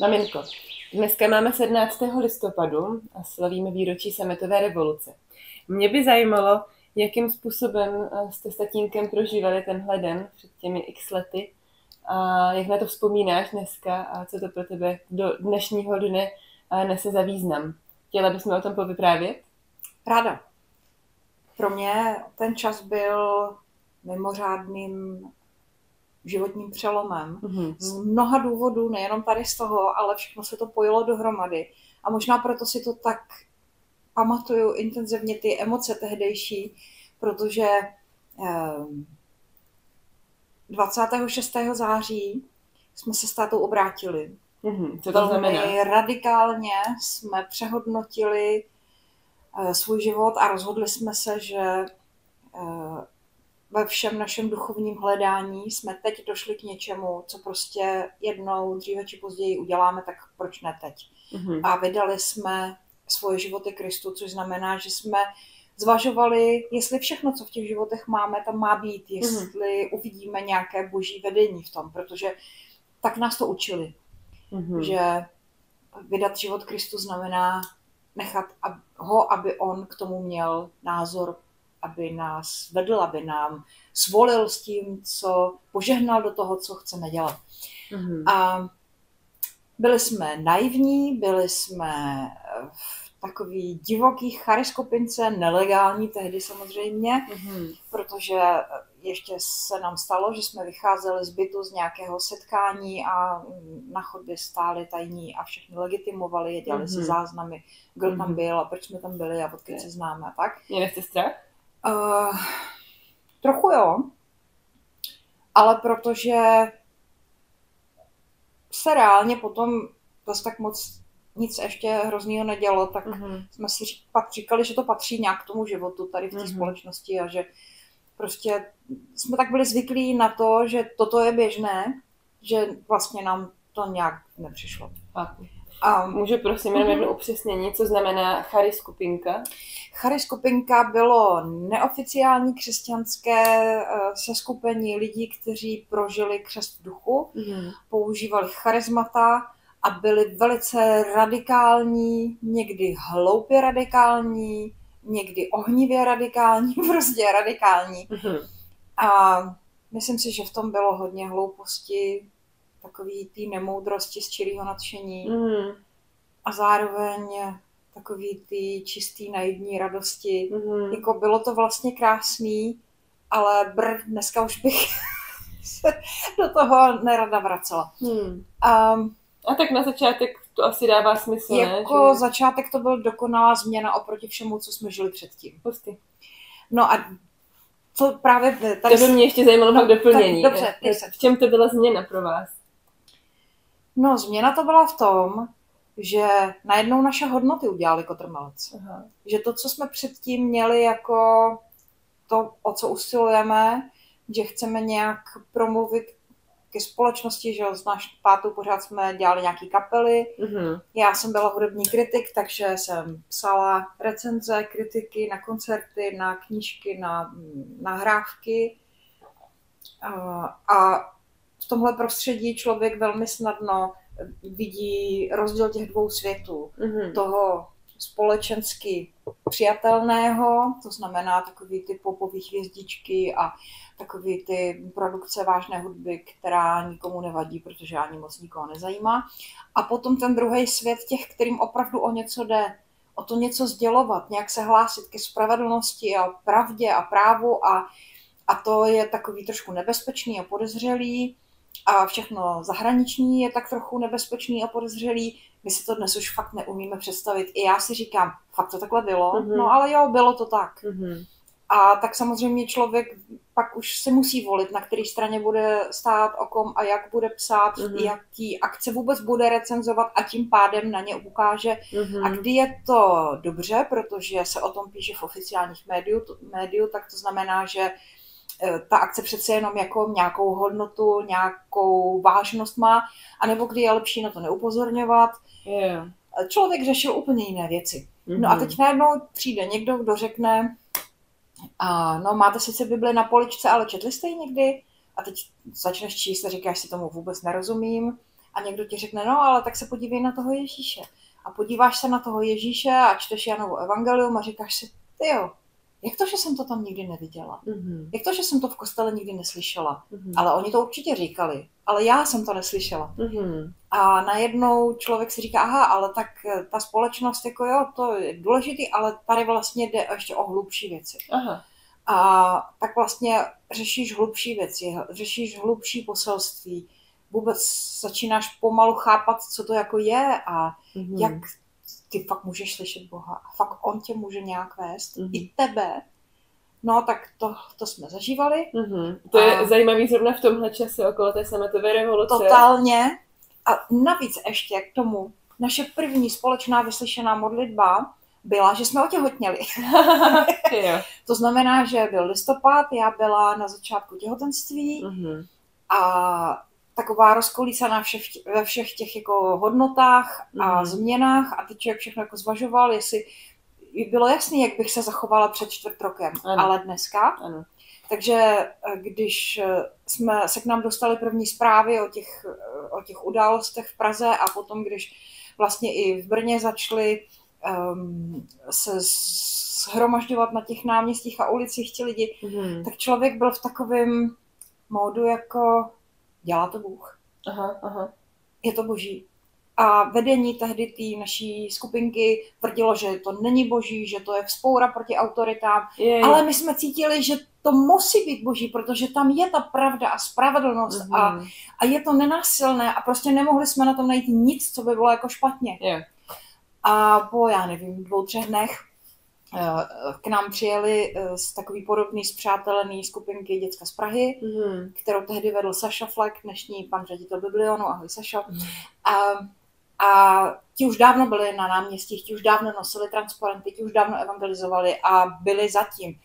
Maminko, dneska máme 17. listopadu a slavíme výročí sametové revoluce. Mě by zajímalo, jakým způsobem jste s tatínkem prožívali tenhle den před těmi x lety a jak na to vzpomínáš dneska a co to pro tebe do dnešního dne nese za význam. Chtěla bys mi o tom povyprávět? Ráda. Pro mě ten čas byl mimořádným životním přelomem. Z mnoha důvodů, nejenom tady z toho, ale všechno se to pojilo dohromady. A možná proto si to tak pamatuju intenzivně, ty emoce tehdejší, protože 26. září jsme se s tátou obrátili. Co to znamená? Velmi radikálně jsme přehodnotili svůj život a rozhodli jsme se, že ve všem našem duchovním hledání jsme teď došli k něčemu, co prostě jednou, dříve či později uděláme, tak proč ne teď. A vydali jsme svoje životy Kristu, což znamená, že jsme zvažovali, jestli všechno, co v těch životech máme, tam má být, jestli uvidíme nějaké boží vedení v tom, protože tak nás to učili, že vydat život Kristu znamená nechat ho, aby on k tomu měl názor, aby nás vedl, aby nám svolil s tím, co požehnal do toho, co chceme dělat. A byli jsme naivní, byli jsme v takový divoký charyskopince, nelegální tehdy samozřejmě, protože ještě se nám stalo, že jsme vycházeli z bytu z nějakého setkání a na chodbě stáli tajní a všechny legitimovali, dělali si záznamy, kdo tam byl a proč jsme tam byli a odkud se známe a tak. Měli jste strach? Trochu jo, ale protože se reálně potom zase tak moc nic ještě hroznýho nedělo, tak jsme si pak říkali, že to patří nějak k tomu životu tady v té společnosti a že prostě jsme tak byli zvyklí na to, že toto je běžné, že vlastně nám to nějak nepřišlo. Můžu prosím jenom jedno upřesnění, co znamená charyskupinka? Charyskupinka bylo neoficiální křesťanské seskupení lidí, kteří prožili křest v duchu, používali charizmata a byli velice radikální, někdy hloupě radikální, někdy ohnivě radikální, prostě radikální. A myslím si, že v tom bylo hodně hlouposti, takový té nemoudrosti z čirého nadšení a zároveň takový ty čistý naivní radosti. Jako bylo to vlastně krásný, ale dneska už bych se do toho nerada vracela. A tak na začátek to asi dává smysl, jako ne? Že... začátek to byl dokonalá změna oproti všemu, co jsme žili předtím. Pustý. No a co právě tady... To by mě ještě zajímalo pak doplnění. Dobře, v čem to byla změna pro vás? No, změna to byla v tom, že najednou naše hodnoty udělali kotrmelec. Že to, co jsme předtím měli jako to, o co usilujeme, že chceme nějak promluvit ke společnosti, že z náš pátou pořád jsme dělali nějaký kapely. Já jsem byla hudební kritik, takže jsem psala recenze, kritiky na koncerty, na knížky, na nahrávky. A v tomhle prostředí člověk velmi snadno vidí rozdíl těch dvou světů. Toho společensky přijatelného, to znamená takový ty popový hvězdičky a takový ty produkce vážné hudby, která nikomu nevadí, protože ani moc nikoho nezajímá. A potom ten druhý svět těch, kterým opravdu o něco jde, o to něco sdělovat, nějak se hlásit ke spravedlnosti a pravdě a právu a to je takový trošku nebezpečný a podezřelý a všechno zahraniční je tak trochu nebezpečný a podezřelý. My si to dnes už fakt neumíme představit. I já si říkám, fakt to takhle bylo? No ale jo, bylo to tak. A tak samozřejmě člověk pak už si musí volit, na které straně bude stát, o kom a jak bude psát, jaký akce vůbec bude recenzovat a tím pádem na ně ukáže. A kdy je to dobře, protože se o tom píše v oficiálních médiu, tak to znamená, že ta akce přece jenom jako nějakou hodnotu, nějakou vážnost má, anebo kdy je lepší na to neupozorňovat. Člověk řešil úplně jiné věci. No a teď najednou přijde někdo, kdo řekne, no máte sice Bibli na poličce, ale četli jste ji někdy? A teď začneš číst a říkáš si tomu vůbec nerozumím. A někdo ti řekne, no ale tak se podívej na toho Ježíše. A podíváš se na toho Ježíše a čteš Janovo evangelium a říkáš si, tyjo, jak to, že jsem to tam nikdy neviděla? Jak to, že jsem to v kostele nikdy neslyšela? Ale oni to určitě říkali, ale já jsem to neslyšela. A najednou člověk si říká, aha, ale tak ta společnost, jako jo, to je důležitý, ale tady vlastně jde ještě o hlubší věci. Aha. A tak vlastně řešíš hlubší věci, řešíš hlubší poselství, vůbec začínáš pomalu chápat, co to jako je a jak ty fakt můžeš slyšet Boha a fakt on tě může nějak vést, i tebe. No tak to jsme zažívali. To je zajímavý zrovna v tomhle čase okolo té sametové revoluce. Totálně. A navíc ještě k tomu, naše první společná vyslyšená modlitba byla, že jsme otěhotněli. To znamená, že byl listopad, já byla na začátku těhotenství a taková rozkolísaná ve všech těch jako hodnotách a změnách a teď člověk všechno jako zvažoval, jestli bylo jasný, jak bych se zachovala před 4 rokem, ale dneska. Ano. Takže když jsme se k nám dostali první zprávy o těch událostech v Praze a potom, když vlastně i v Brně začali se shromažďovat na těch náměstích a ulicích ti lidi, tak člověk byl v takovém módu jako dělá to Bůh. Aha. Je to boží. A vedení tehdy té naší skupinky tvrdilo, že to není boží, že to je vzpoura proti autoritám. Ale my jsme cítili, že to musí být boží, protože tam je ta pravda a spravedlnost a je to nenásilné a prostě nemohli jsme na tom najít nic, co by bylo jako špatně. A po, já nevím, 2-3 dnech k nám přijeli z takový podobný spřátelený skupinky Děcka z Prahy, kterou tehdy vedl Saša Flek, dnešní pan ředitel Biblionu, ahoj Saša. A ti už dávno byli na náměstích, ti už dávno nosili transparenty, ti už dávno evangelizovali a byli zatím.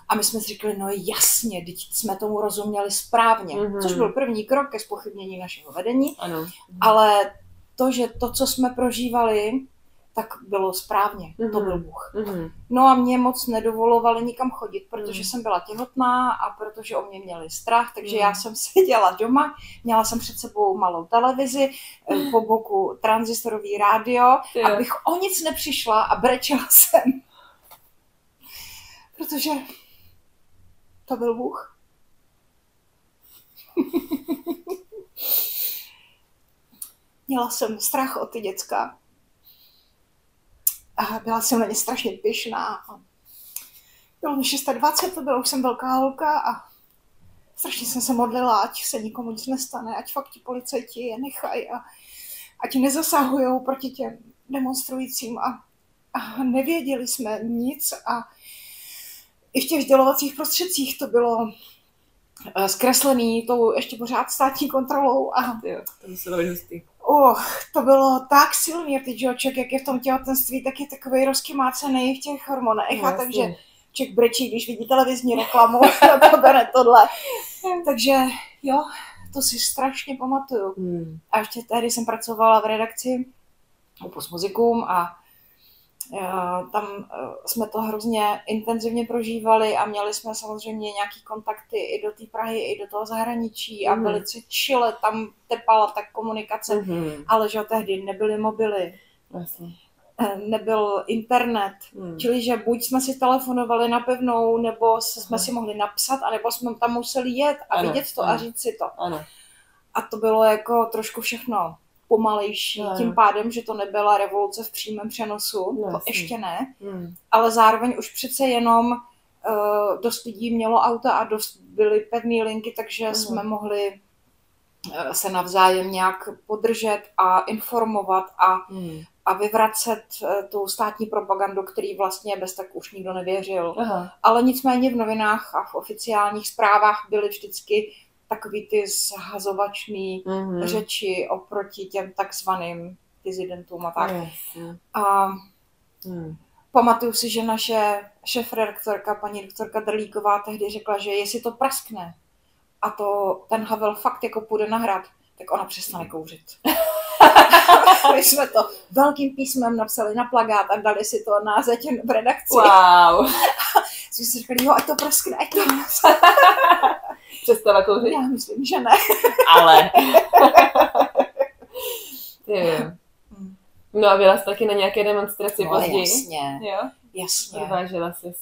A my jsme si řekli, no jasně, teď jsme tomu rozuměli správně, což byl první krok ke zpochybnění našeho vedení, ale že to, co jsme prožívali, tak bylo správně, to byl Bůh. No a mě moc nedovolovali nikam chodit, protože jsem byla těhotná a protože o mě měli strach, takže já jsem seděla doma, měla jsem před sebou malou televizi, po boku tranzistorový rádio, abych o nic nepřišla a brečela jsem. Protože to byl Bůh. Měla jsem strach o ty děcka. A byla jsem na ně strašně pyšná. Bylo mi 26, to bylo, už jsem velká holka a strašně jsem se modlila, ať se nikomu nic nestane, ať fakt ti policajti je nechají a ať nezasahujou proti těm demonstrujícím a nevěděli jsme nic a i v těch sdělovacích prostředcích to bylo zkreslený tou ještě pořád státní kontrolou a to muselo být hustý. To bylo tak silný, teď člověk, jak je v tom těhotenství, tak je takovej rozkymácený v těch hormonech a takže člověk brečí, když vidí televizní reklamu, to bere tohle. Takže jo, to si strašně pamatuju. A ještě tehdy jsem pracovala v redakci Opus Musicum a tam jsme to hrozně intenzivně prožívali a měli jsme samozřejmě nějaký kontakty i do té Prahy, i do toho zahraničí a velice čile tam tepala ta komunikace, ale že tehdy nebyly mobily, nebyl internet, čili že buď jsme si telefonovali na pevnou, nebo jsme si mohli napsat, anebo jsme tam museli jet a vidět to a říct si to. A to bylo jako trošku všechno pomalejší, tím pádem, že to nebyla revoluce v přímém přenosu, to ještě ne, ale zároveň už přece jenom dost lidí mělo auta a dost byly pevné linky, takže jsme mohli se navzájem nějak podržet a informovat a vyvracet tu státní propagandu, který vlastně bez tak už nikdo nevěřil. Ale nicméně v novinách a v oficiálních zprávách byly vždycky takový ty zhazovačný řeči oproti těm takzvaným dizidentům a tak. A pamatuju si, že naše šéfredaktorka, paní doktorka Drlíková, tehdy řekla, že jestli to praskne a ten Havel fakt jako půjde na hrad, tak ona přestane kouřit. My jsme to velkým písmem napsali na plakát a dali si to na zeď v redakci. Wow. Jsme si řekli, jo, ať to praskne, ať to Přestala kouřit? Já myslím, že ne. Ale. Ty. No a byla jsi taky na nějaké demonstraci později? Jasně. Jo? Jasně. Odvážela jsi.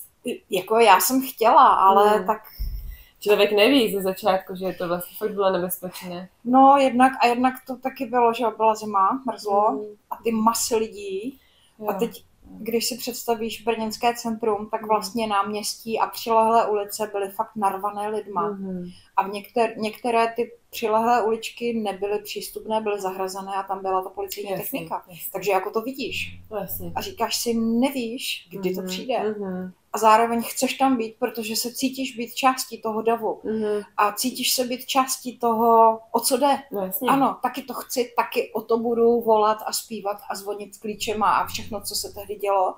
Jako já jsem chtěla, ale tak... Člověk neví ze začátku, že to vlastně fakt bylo nebezpečné. No jednak to taky bylo, že byla zima, mrzlo a ty masy lidí. Jo. A teď, když si představíš brněnské centrum, tak vlastně náměstí a přilehlé ulice byly fakt narvané lidma. A některé ty přilehlé uličky nebyly přístupné, byly zahrazené a tam byla ta policejní technika. Takže jako to vidíš. Jasně. A říkáš si, nevíš, kdy to přijde. A zároveň chceš tam být, protože se cítíš být částí toho davu. A cítíš se být částí toho, o co jde. No, ano, taky to chci, taky o to budu volat a zpívat a zvonit s klíčema a všechno, co se tehdy dělo.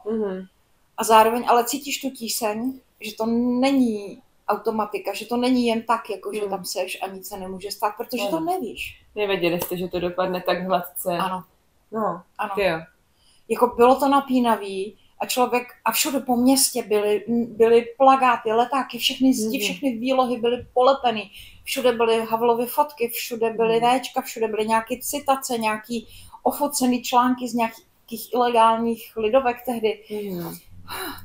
A zároveň ale cítíš tu tíseň, že to není automatika, že to není jen tak, jako že tam seš a nic se nemůže stát, protože to nevíš. Nevěděli jste, že to dopadne tak hladce. Ano. No, ano. Jo. Jako bylo to napínavý a a všude po městě byly plakáty, letáky, všechny zdi, všechny výlohy byly polepeny. Všude byly Havlovy fotky, všude byly Véčka, všude byly nějaké citace, nějaký ofocený články z nějakých ilegálních lidovek tehdy.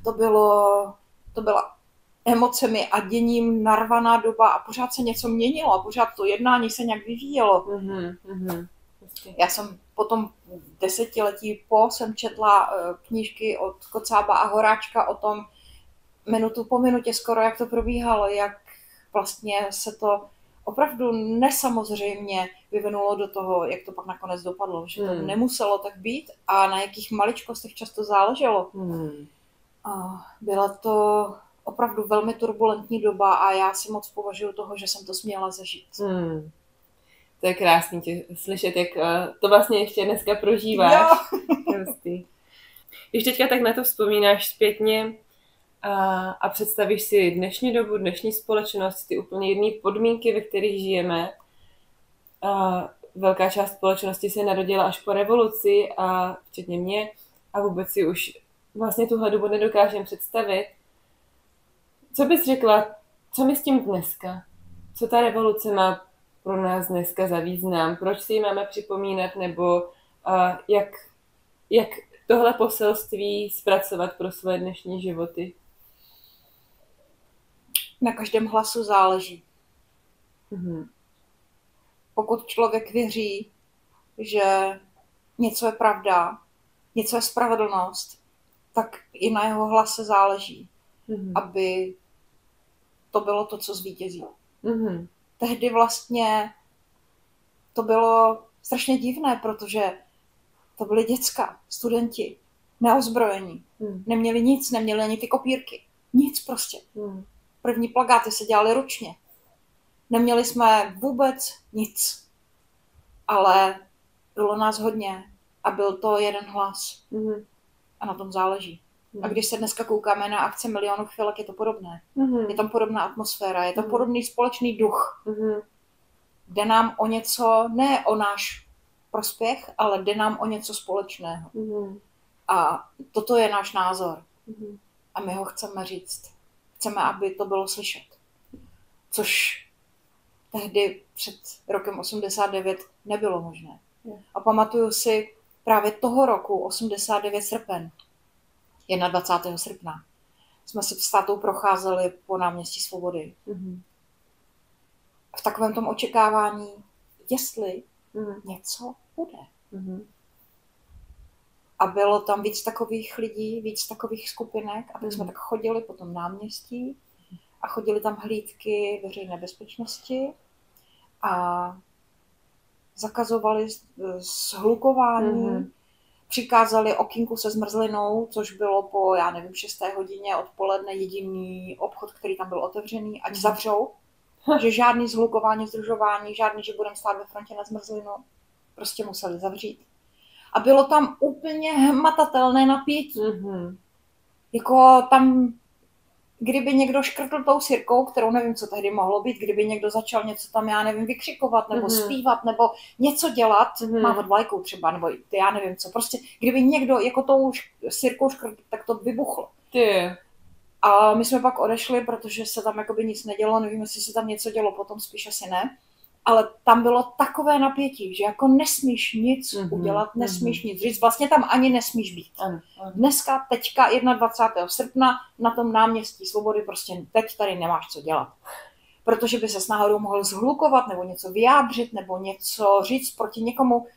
To byla emocemi a děním narvaná doba a pořád se něco měnilo a pořád to jednání se nějak vyvíjelo. Já jsem potom 10letí jsem četla knížky od Kocába a Horáčka o tom minutu po minutě skoro, jak to probíhalo, jak vlastně se to opravdu nesamozřejmě vyvinulo do toho, jak to pak nakonec dopadlo, že to nemuselo tak být a na jakých maličkostech často záleželo. A byla to opravdu velmi turbulentní doba a já si moc považuji toho, že jsem to směla zažít. To je krásný tě slyšet, jak to vlastně ještě dneska prožíváš. Když teďka tak na to vzpomínáš zpětně a představíš si dnešní dobu, dnešní společnost, ty úplně jiné podmínky, ve kterých žijeme. Velká část společnosti se narodila až po revoluci, a včetně mě, a vůbec si už vlastně tuhle dobu nedokážeme představit. Co bys řekla, co my s tím dneska? Co ta revoluce má pro nás dneska za význam? Proč si ji máme připomínat? Nebo jak tohle poselství zpracovat pro své dnešní životy? Na každém hlasu záleží. Pokud člověk věří, že něco je pravda, něco je spravedlnost, tak i na jeho hlase záleží, aby to bylo to, co zvítězí. Tehdy vlastně to bylo strašně divné, protože to byly děcka, studenti, neozbrojení. Neměli nic, neměli ani ty kopírky. Nic prostě. První plakáty se dělaly ručně. Neměli jsme vůbec nic. Ale bylo nás hodně a byl to jeden hlas. A na tom záleží. A když se dneska koukáme na akce Milionu chvilek, je to podobné. Je tam podobná atmosféra, je to podobný společný duch. Jde nám o něco, ne o náš prospěch, ale jde nám o něco společného. A toto je náš názor. A my ho chceme říct. Chceme, aby to bylo slyšet. Což tehdy před rokem 89 nebylo možné. A pamatuju si právě toho roku, 89 srpen, 21. srpna, jsme se s tátou procházeli po náměstí Svobody. V takovém tom očekávání, jestli něco bude. A bylo tam víc takových lidí, víc takových skupinek, aby jsme tak chodili po tom náměstí a chodili tam hlídky veřejné bezpečnosti a zakazovali shlukování, přikázali okýnku se zmrzlinou, což bylo po, 6. hodině odpoledne jediný obchod, který tam byl otevřený, ať zavřou, že žádný shlukování, sdružování, žádný, že budeme stát ve frontě na zmrzlinu, prostě museli zavřít. A bylo tam úplně hmatatelné napětí. Jako tam, kdyby někdo škrtl tou sirkou, kterou nevím, co tehdy mohlo být, kdyby někdo začal něco tam, vykřikovat, nebo zpívat, nebo něco dělat, mávat vlajkou třeba, nebo já nevím co, prostě kdyby někdo jako tou sirkou škrtl, tak to vybuchlo. A my jsme pak odešli, protože se tam jakoby nic nedělo, nevím, jestli se tam něco dělo, potom spíš asi ne. Ale tam bylo takové napětí, že jako nesmíš nic udělat, nesmíš nic říct, vlastně tam ani nesmíš být. Dneska, teďka, 21. srpna, na tom náměstí Svobody prostě teď tady nemáš co dělat. Protože by se s náhodou mohl zhlukovat, nebo něco vyjádřit, nebo něco říct proti někomu.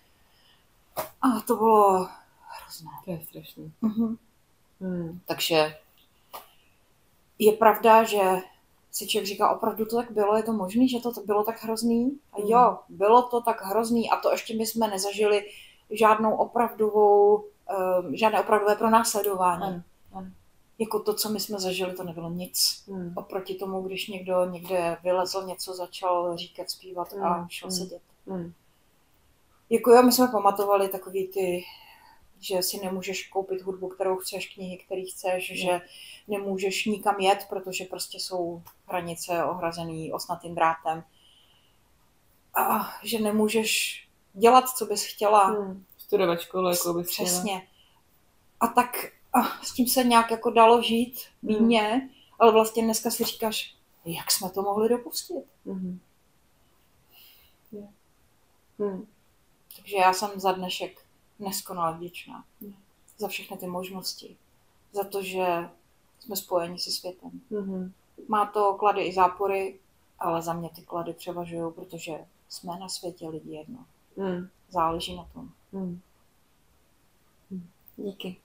A to bylo hrozné. To je strašný. Takže je pravda, že si člověk říká, opravdu to tak bylo, je to možné, že to bylo tak hrozný? A jo, bylo to tak hrozný a to ještě my jsme nezažili žádné opravdové pronásledování. Jako to, co my jsme zažili, to nebylo nic. Oproti tomu, když někdo někde vylezl, něco začal říkat, zpívat a šel sedět. Jako jo, my jsme pamatovali takový ty, že si nemůžeš koupit hudbu, kterou chceš, knihy, které chceš, že nemůžeš nikam jet, protože prostě jsou hranice ohrazený osnatým drátem. A že nemůžeš dělat, co bys chtěla. Studovat školu, jako bys chtěla. Přesně. A tak s tím se nějak jako dalo žít mírně, ale vlastně dneska si říkáš, jak jsme to mohli dopustit. Takže já jsem za dnešek neskonale vděčná. Za všechny ty možnosti. Za to, že jsme spojeni se světem. Má to klady i zápory, ale za mě ty klady převažují, protože jsme na světě lidi jedno. Záleží na tom. Díky.